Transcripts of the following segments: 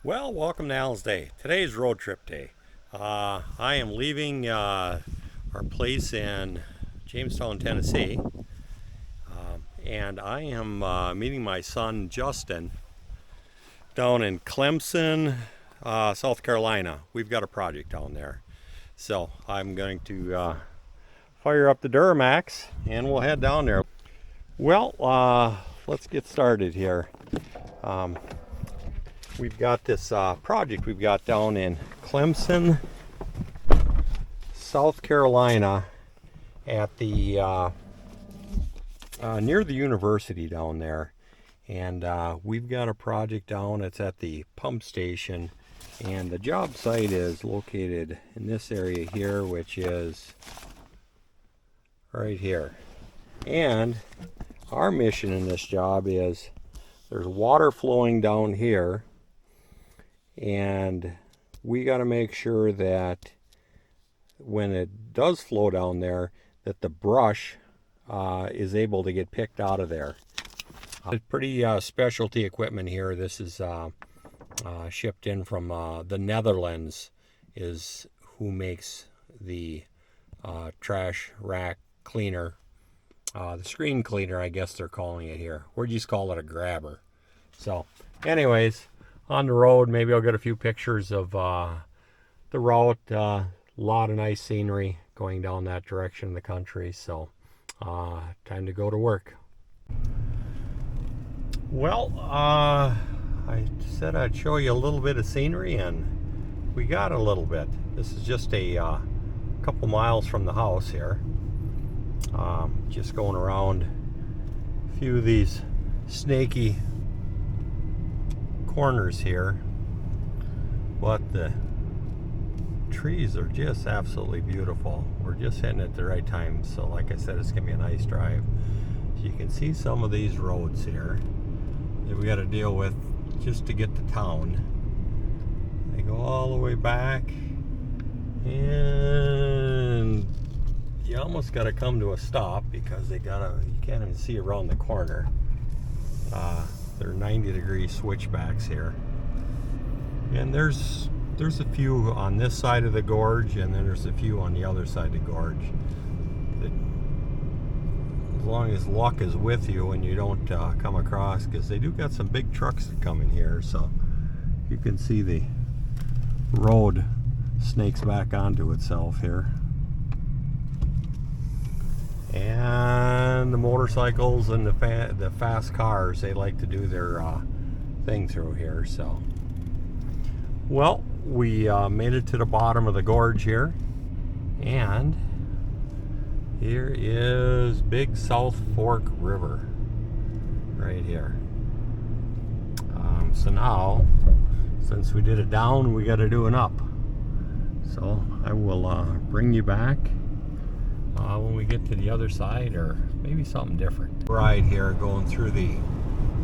Well, welcome to Al's Day. Today's road trip day. I am leaving our place in Jamestown, Tennessee, and I am meeting my son Justin down in Clemson, South Carolina. We've got a project down there, so I'm going to fire up the Duramax and we'll head down there. Well, let's get started here. We've got this project we've got down in Clemson, South Carolina, at the near the university down there, and we've got a project down. It's at the pump station, and the job site is located in this area here, which is right here. And our mission in this job is there's water flowing down here, and we got to make sure that when it does flow down there, that the brush is able to get picked out of there. It's pretty specialty equipment here. This is shipped in from the Netherlands, is who makes the trash rack cleaner, the screen cleaner, I guess they're calling it here. We just call it a grabber. So anyways, on the road, maybe I'll get a few pictures of the route. A lot of nice scenery going down that direction of the country. So time to go to work. Well, I said I'd show you a little bit of scenery, and we got a little bit. This is just a couple miles from the house here. Just going around a few of these snaky corners here, but the trees are just absolutely beautiful. We're just hitting it at the right time, so like I said, it's gonna be a nice drive. So you can see some of these roads here that we got to deal with just to get to town. They go all the way back, and you almost got to come to a stop because you can't even see around the corner. They're 90-degree switchbacks here, and there's a few on this side of the gorge, and then there's a few on the other side of the gorge. That, as long as luck is with you and you don't come across, because they do got some big trucks that come in here, so you can see the road snakes back onto itself here. And the motorcycles and the fast cars, they like to do their thing through here. So, well, we made it to the bottom of the gorge here, and here is Big South Fork River right here. So now, since we did it down, we got to do an up. So I will bring you back when we get to the other side, or maybe something different. Ride here going through the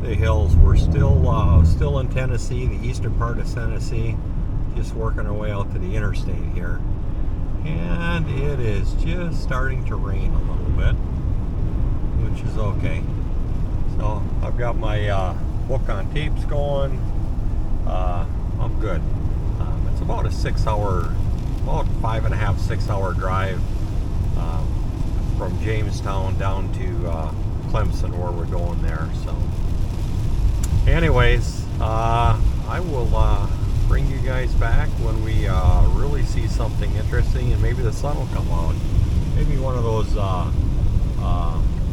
hills. We're still in Tennessee, the eastern part of Tennessee, just working our way out to the interstate here, and it is just starting to rain a little bit, which is okay. So I've got my book on tapes going. I'm good. It's about a 6 hour, about 5.5, 6 hour drive from Jamestown down to Clemson, where we're going there. So anyways, I will bring you guys back when we really see something interesting, and maybe the sun will come out. Maybe one of those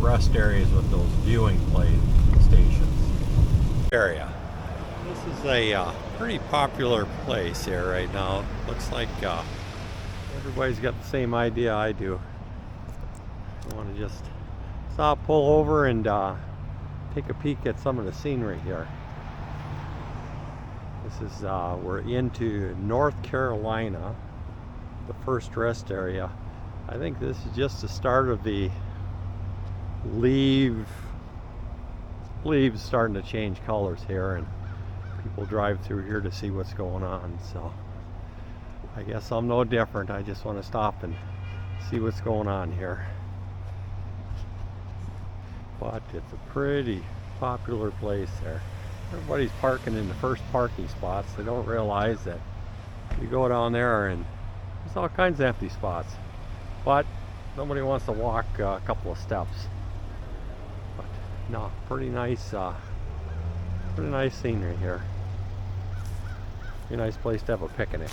rest areas with those viewing play stations area. This is a pretty popular place here right now. Looks like everybody's got the same idea I do. I want to just stop, pull over, and take a peek at some of the scenery here. This is we're into North Carolina, the first rest area. I think this is just the start of the leaves starting to change colors here, and people drive through here to see what's going on. So I guess I'm no different. I just want to stop and see what's going on here. But it's a pretty popular place there. Everybody's parking in the first parking spots. They don't realize that you go down there and there's all kinds of empty spots. But nobody wants to walk a couple of steps. But no, pretty nice scenery here. Be a nice place to have a picnic.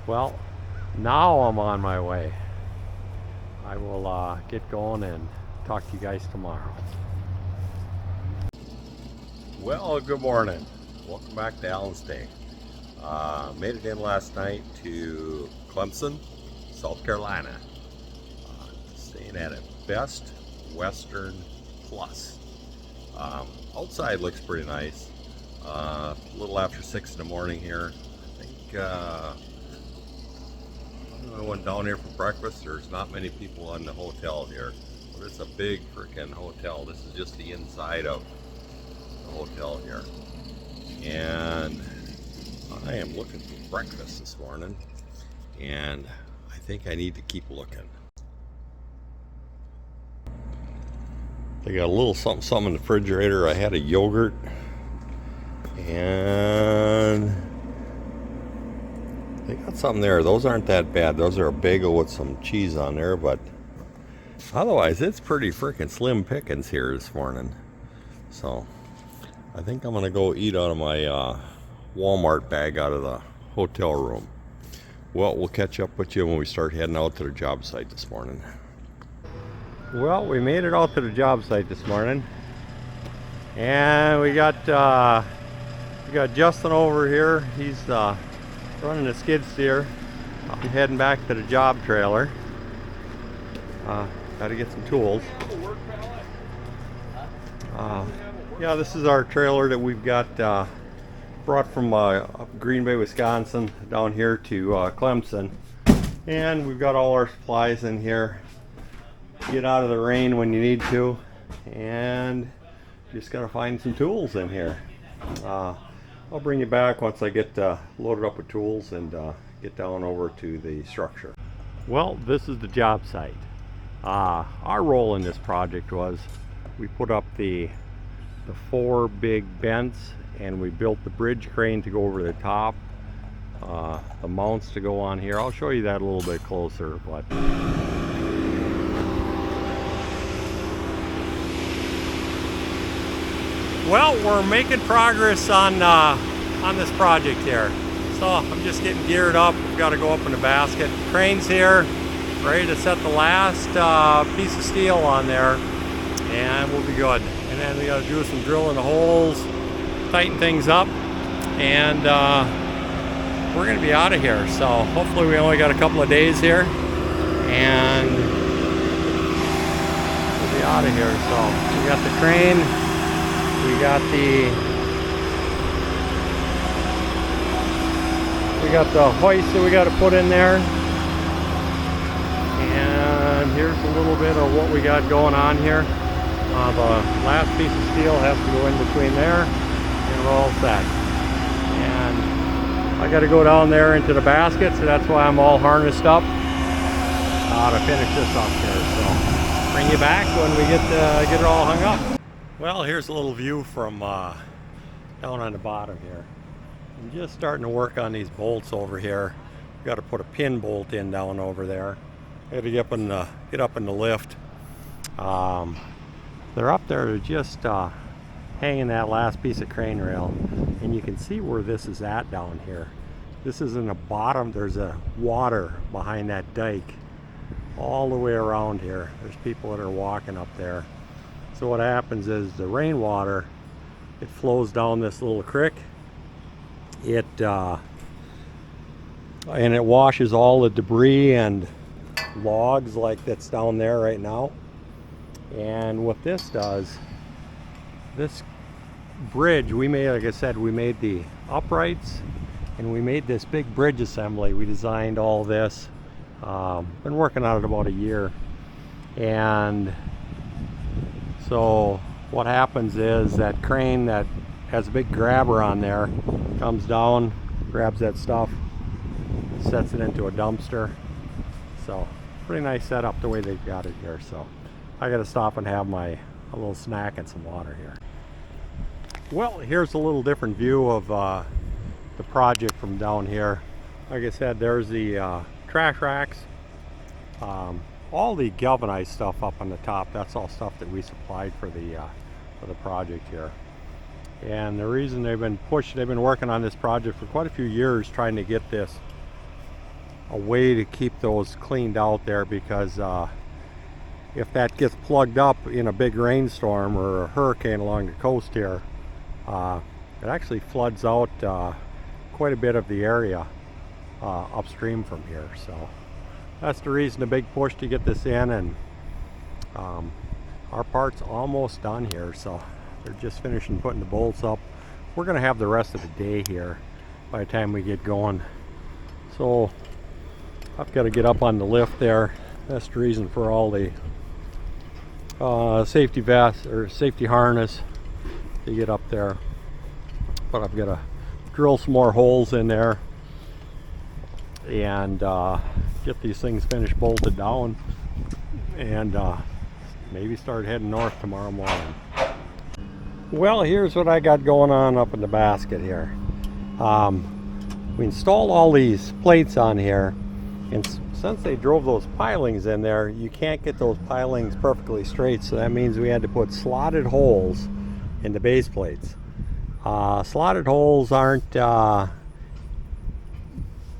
Well, now I'm on my way. I will get going and talk to you guys tomorrow. Well, good morning. Welcome back to Allen's Day. Made it in last night to Clemson, South Carolina. Staying at a Best Western Plus. Outside looks pretty nice. A little after 6 in the morning here. I think I went down here for breakfast. There's not many people in the hotel here, but it's a big freaking hotel. This is just the inside of the hotel here, and I am looking for breakfast this morning, and I think I need to keep looking. They got a little something in the refrigerator. I had a yogurt, and they got something there. Those aren't that bad. Those are a bagel with some cheese on there, but otherwise it's pretty freaking slim pickings here this morning. So I think I'm gonna go eat out of my Walmart bag out of the hotel room. Well, we'll catch up with you when we start heading out to the job site this morning. Well, we made it out to the job site this morning, and we got Justin over here. He's running a skid steer. I'm heading back to the job trailer. Got to get some tools. Yeah, this is our trailer that we've got brought from up Green Bay, Wisconsin, down here to Clemson, and we've got all our supplies in here. Get out of the rain when you need to, and just gotta find some tools in here. I'll bring you back once I get loaded up with tools and get down over to the structure. Well, this is the job site. Our role in this project was we put up the 4 big vents, and we built the bridge crane to go over the top, the mounts to go on here. I'll show you that a little bit closer. But well, we're making progress on this project here. So I'm just getting geared up. We've got to go up in the basket. Crane's here, ready to set the last piece of steel on there, and we'll be good. And then we got to do some drilling the holes, tighten things up, and we're going to be out of here. So hopefully we only got a couple of days here, and we'll be out of here. So we got the crane, we got the hoist that we got to put in there, and here's a little bit of what we got going on here. The last piece of steel has to go in between there, and we're all set. And I got to go down there into the basket, so that's why I'm all harnessed up to finish this up here. So bring you back when we get it all hung up. Well, here's a little view from down on the bottom here. I'm just starting to work on these bolts over here. Got to put a pin bolt in down over there. I got to get up in the lift. They're up there to just hanging that last piece of crane rail, and you can see where this is at down here. This is in the bottom. There's a water behind that dike all the way around here. There's people that are walking up there. So what happens is the rainwater, it flows down this little creek. And it washes all the debris and logs like that's down there right now. And what this does, this bridge, we made, like I said, we made the uprights, and we made this big bridge assembly. We designed all this. Been working on it about a year. And so what happens is that crane that has a big grabber on there comes down, grabs that stuff, sets it into a dumpster. So pretty nice setup the way they've got it here. So I got to stop and have a little snack and some water here. Well, here's a little different view of the project from down here. Like I said, there's the trash racks. All the galvanized stuff up on the top, that's all stuff that we supplied for the project here. And the reason they've been working on this project for quite a few years, trying to get this a way to keep those cleaned out there, because if that gets plugged up in a big rainstorm or a hurricane along the coast here, it actually floods out quite a bit of the area upstream from here. So that's the reason, the big push to get this in, and our part's almost done here, so they're just finishing putting the bolts up. We're gonna have the rest of the day here by the time we get going. So I've got to get up on the lift there. That's the reason for all the safety vest or safety harness to get up there. But I've got to drill some more holes in there and get these things finished bolted down, and maybe start heading north tomorrow morning. Well, here's what I got going on up in the basket here. We installed all these plates on here, and since they drove those pilings in there, you can't get those pilings perfectly straight, so that means we had to put slotted holes in the base plates. Slotted holes aren't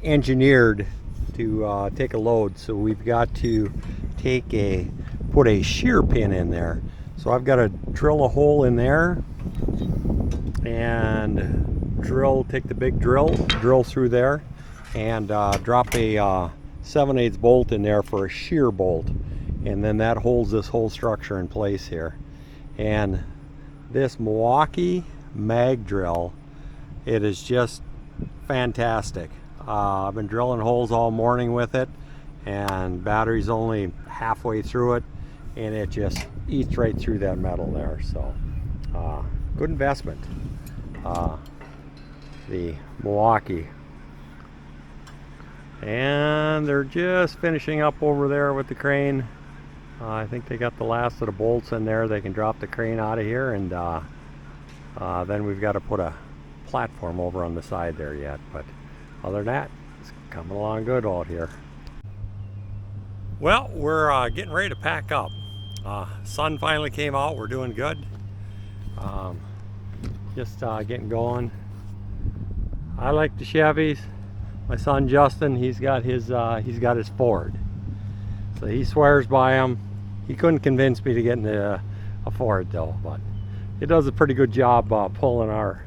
engineered to take a load, so we've got to put a shear pin in there. So I've got to drill a hole in there and take the big drill through there, and drop a 7/8 bolt in there for a shear bolt, and then that holds this whole structure in place here. And this Milwaukee mag drill, it is just fantastic. I've been drilling holes all morning with it, and battery's only halfway through it, and it just eats right through that metal there. So good investment, the Milwaukee. And they're just finishing up over there with the crane. I think they got the last of the bolts in there. They can drop the crane out of here, and then we've got to put a platform over on the side there yet. But other than that, it's coming along good out here. Well, we're getting ready to pack up. Sun finally came out. We're doing good. Just getting going. I like the Chevys. My son Justin, he's got his Ford, so he swears by them. He couldn't convince me to get into a Ford though, but it does a pretty good job pulling our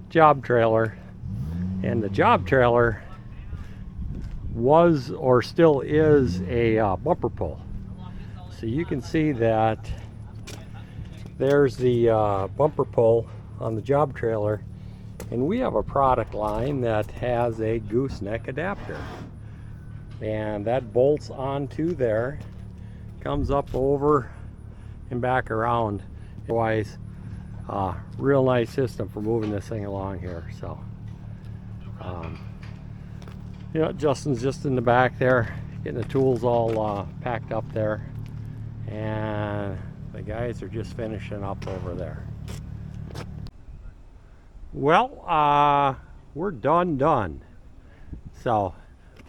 job trailer. And the job trailer was, or still is, a bumper pull. So you can see that there's the bumper pull on the job trailer, and we have a product line that has a gooseneck adapter, and that bolts onto there, comes up over and back around. Otherwise, real nice system for moving this thing along here. So yeah, Justin's just in the back there getting the tools all packed up there, and the guys are just finishing up over there. Well, we're done. So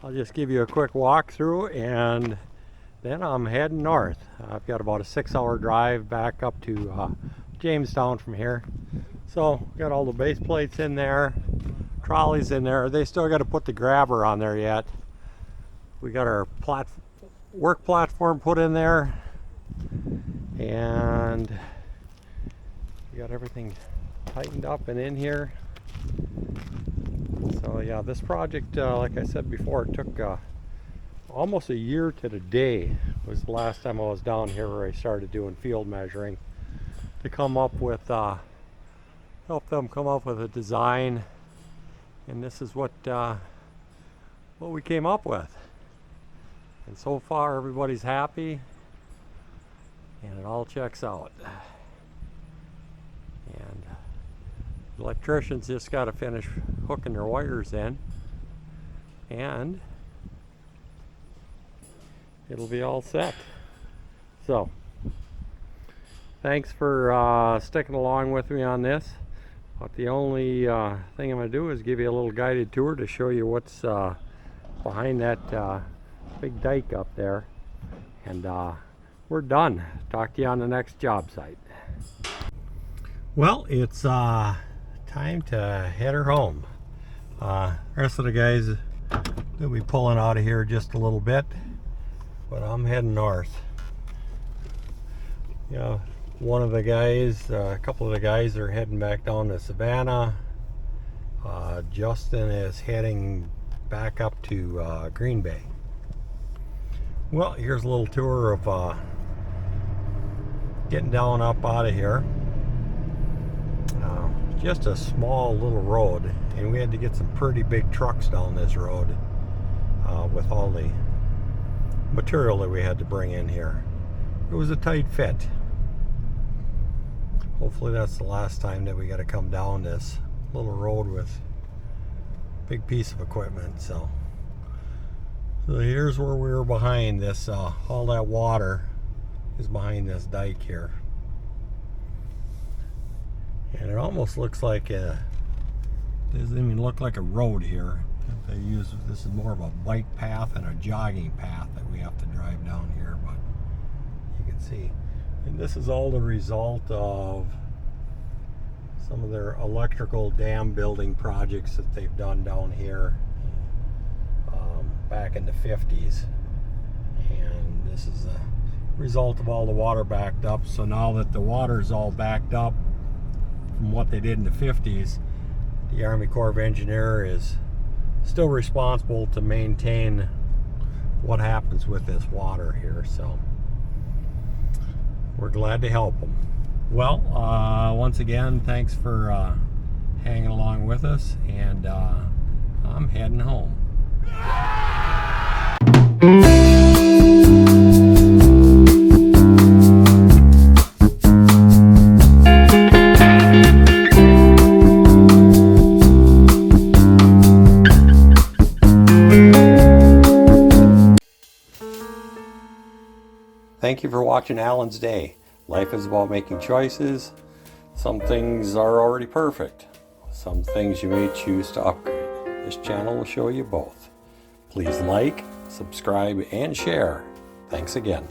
I'll just give you a quick walkthrough, and then I'm heading north. I've got about a 6-hour drive back up to Jamestown from here. So got all the base plates in there, trolleys in there. They still got to put the grabber on there yet. We got our work platform put in there, and we got everything tightened up and in here. So yeah, this project, like I said before, it took almost a year to the day. It was the last time I was down here where I started doing field measuring to come up with, help them come up with a design. And this is what we came up with. And so far everybody's happy, and it all checks out. And the electricians just got to finish hooking their wires in, and it'll be all set. So thanks for sticking along with me on this. But the only thing I'm going to do is give you a little guided tour to show you what's behind that big dike up there. And we're done. Talk to you on the next job site. Well, it's time to head her home. The rest of the guys will be pulling out of here just a little bit, but I'm heading north. You know, one of the guys, a couple of the guys are heading back down to Savannah. Justin is heading back up to Green Bay. Well, here's a little tour of getting down up out of here. Just a small little road, and we had to get some pretty big trucks down this road with all the material that we had to bring in here. It was a tight fit. Hopefully that's the last time that we got to come down this little road with a big piece of equipment. So here's where we were behind this. All that water is behind this dike here. And it almost looks like doesn't even look like a road here. This is more of a bike path and a jogging path that we have to drive down here, but you can see. And this is all the result of some of their electrical dam building projects that they've done down here back in the 50s. And this is a result of all the water backed up. So now that the water's all backed up from what they did in the 50s, the Army Corps of Engineers is still responsible to maintain what happens with this water here. So we're glad to help them. Well, once again, thanks for hanging along with us, and I'm heading home. Thank you for watching Alan's Day. Life is about making choices. Some things are already perfect. Some things you may choose to upgrade. This channel will show you both. Please like, subscribe, and share. Thanks again.